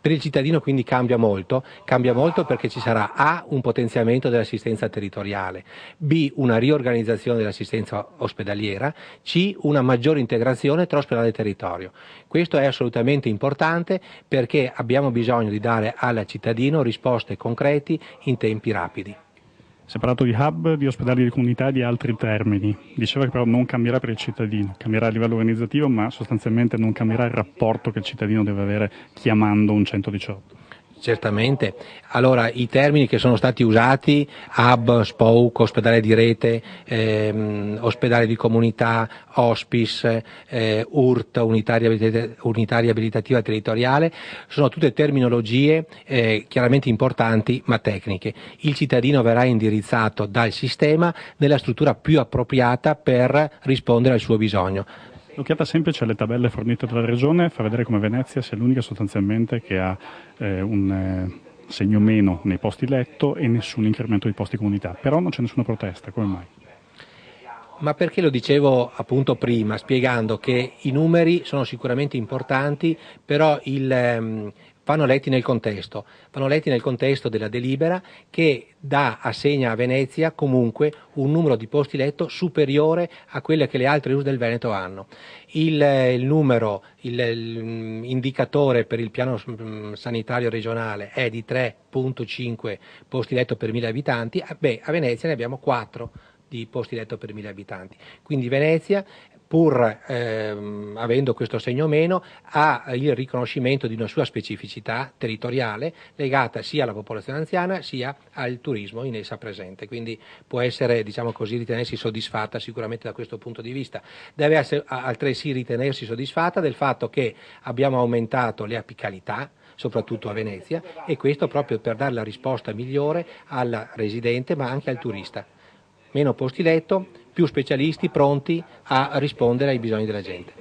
Per il cittadino quindi cambia molto perché ci sarà A, un potenziamento dell'assistenza territoriale, B, una riorganizzazione dell'assistenza ospedaliera, C, una maggiore integrazione tra ospedale e territorio. Questo è assolutamente importante perché abbiamo bisogno di dare al cittadino risposte concrete in tempi rapidi. Si è parlato di hub, di ospedali di comunità e di altri termini. Diceva che però non cambierà per il cittadino, cambierà a livello organizzativo, ma sostanzialmente non cambierà il rapporto che il cittadino deve avere chiamando un 118. Certamente. Allora, i termini che sono stati usati, hub, spoke, ospedale di rete, ospedale di comunità, hospice, URT, unitaria abilitativa territoriale, sono tutte terminologie chiaramente importanti ma tecniche. Il cittadino verrà indirizzato dal sistema nella struttura più appropriata per rispondere al suo bisogno. L'occhiata semplice alle tabelle fornite dalla Regione fa vedere come Venezia sia l'unica sostanzialmente che ha un segno meno nei posti letto e nessun incremento di posti comunità, però non c'è nessuna protesta, come mai? Ma perché lo dicevo appunto prima, spiegando che i numeri sono sicuramente importanti, però vanno letti nel contesto della delibera che assegna a Venezia comunque un numero di posti letto superiore a quelle che le altre USL del Veneto hanno. L'indicatore per il piano sanitario regionale è di 3,5 posti letto per 1000 abitanti, a Venezia ne abbiamo 4 di posti letto per 1000 abitanti. Quindi Venezia, pur avendo questo segno meno, ha il riconoscimento di una sua specificità territoriale legata sia alla popolazione anziana sia al turismo in essa presente. Quindi può essere, diciamo così, ritenersi soddisfatta sicuramente da questo punto di vista. Deve altresì ritenersi soddisfatta del fatto che abbiamo aumentato le apicalità, soprattutto a Venezia, e questo proprio per dare la risposta migliore al residente ma anche al turista. Meno posti letto, più specialisti pronti a rispondere ai bisogni della gente.